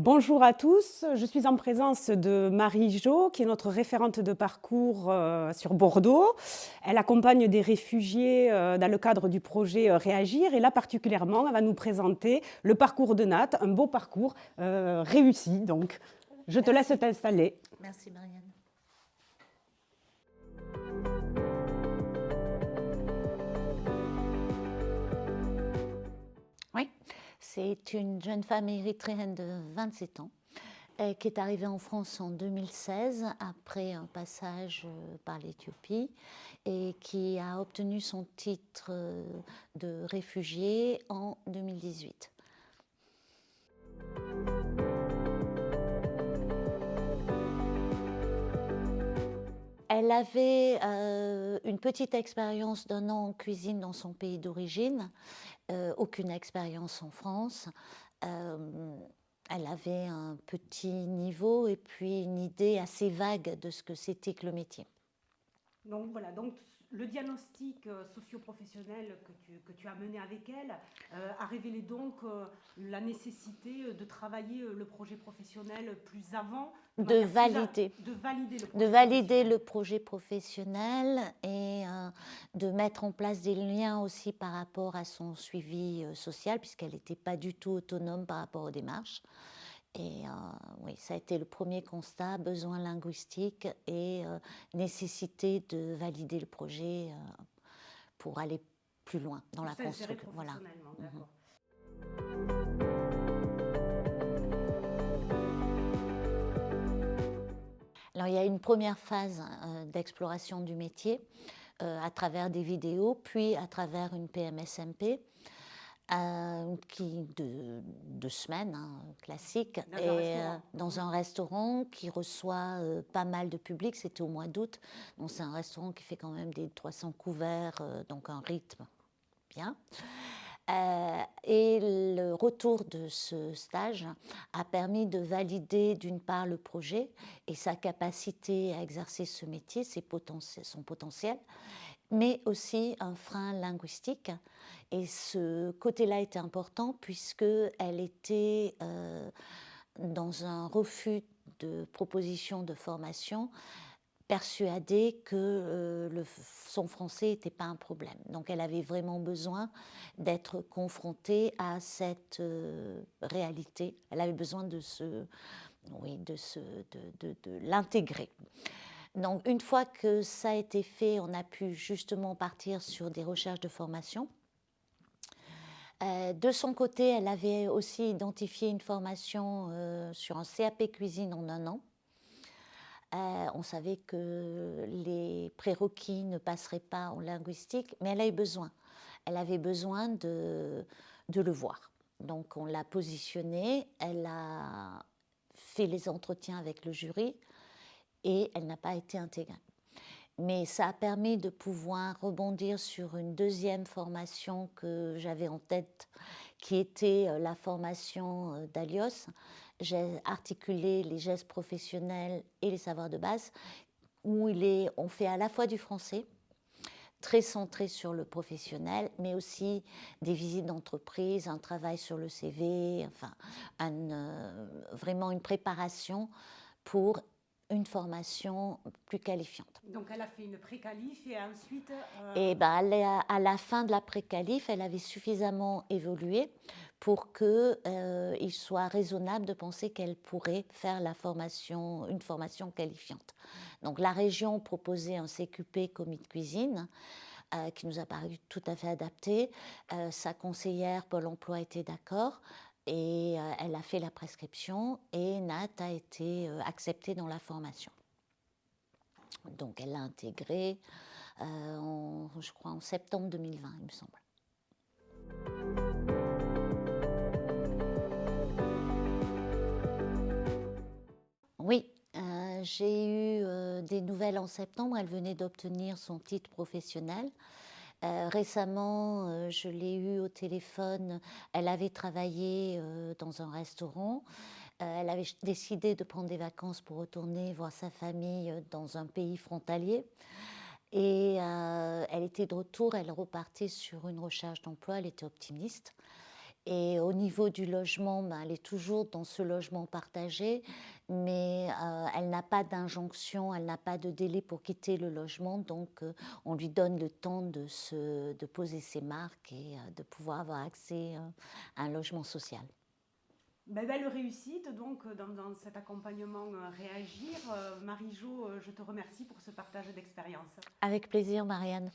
Bonjour à tous, je suis en présence de Marie Jo, qui est notre référente de parcours sur Bordeaux. Elle accompagne des réfugiés dans le cadre du projet Réagir et là particulièrement, elle va nous présenter le parcours de Nat, un beau parcours réussi. Donc, je te laisse t'installer. Merci Marianne. Oui, c'est une jeune femme érythréenne de 27 ans qui est arrivée en France en 2016 après un passage par l'Éthiopie et qui a obtenu son titre de réfugiée en 2018. Elle avait une petite expérience d'1 an en cuisine dans son pays d'origine, aucune expérience en France. Elle avait un petit niveau et puis une idée assez vague de ce que c'était que le métier. Donc voilà, donc le diagnostic socio-professionnel que tu as mené avec elle a révélé donc la nécessité de travailler le projet professionnel plus avant, De valider. De valider le De projet valider professionnel. le projet professionnel et de mettre en place des liens aussi par rapport à son suivi social, puisqu'elle n'était pas du tout autonome par rapport aux démarches. Et oui, ça a été le premier constat, besoin linguistique et nécessité de valider le projet pour aller plus loin dans la construction. Voilà. D'accord. Alors il y a une première phase d'exploration du métier à travers des vidéos, puis à travers une PMSMP. Qui de semaines, classique, dans un restaurant qui reçoit pas mal de public. C'était au mois d'août, donc c'est un restaurant qui fait quand même des 300 couverts, donc un rythme bien. Et le retour de ce stage a permis de valider d'une part le projet et sa capacité à exercer ce métier, son potentiel, mais aussi un frein linguistique. Et ce côté-là était important puisqu'elle était dans un refus de proposition de formation, persuadée que son français n'était pas un problème. Donc elle avait vraiment besoin d'être confrontée à cette réalité. Elle avait besoin de l'intégrer. Donc une fois que ça a été fait, on a pu justement partir sur des recherches de formation. De son côté, elle avait aussi identifié une formation sur un CAP cuisine en 1 an. On savait que les prérequis ne passeraient pas en linguistique, mais elle a eu besoin. Elle avait besoin de le voir. Donc on l'a positionnée, elle a fait les entretiens avec le jury et elle n'a pas été intégrée. Mais ça a permis de pouvoir rebondir sur une deuxième formation que j'avais en tête, qui était la formation d'Alios. J'ai articulé les gestes professionnels et les savoirs de base, où on fait à la fois du français, très centré sur le professionnel, mais aussi des visites d'entreprise, un travail sur le CV, enfin, vraiment une préparation pour une formation plus qualifiante. Donc elle a fait une pré-qualif et ensuite... Et ben, à la fin de la pré-qualif, elle avait suffisamment évolué pour qu'il soit raisonnable de penser qu'elle pourrait faire une formation qualifiante. Donc la région proposait un CQP commis de cuisine qui nous a paru tout à fait adapté. Sa conseillère Pôle emploi était d'accord. Et elle a fait la prescription et Nat a été acceptée dans la formation. Donc elle l'a intégrée, je crois en septembre 2020, il me semble. Oui, j'ai eu des nouvelles en septembre. Elle venait d'obtenir son titre professionnel. Récemment, je l'ai eue au téléphone. Elle avait travaillé dans un restaurant. Elle avait décidé de prendre des vacances pour retourner voir sa famille dans un pays frontalier. Et elle était de retour, elle repartait sur une recherche d'emploi, elle était optimiste. Et au niveau du logement, ben, elle est toujours dans ce logement partagé, mais elle n'a pas d'injonction, elle n'a pas de délai pour quitter le logement, donc on lui donne le temps de poser ses marques et de pouvoir avoir accès à un logement social. Belle réussite donc dans cet accompagnement Réagir. Marie-Jo, je te remercie pour ce partage d'expérience. Avec plaisir, Marianne.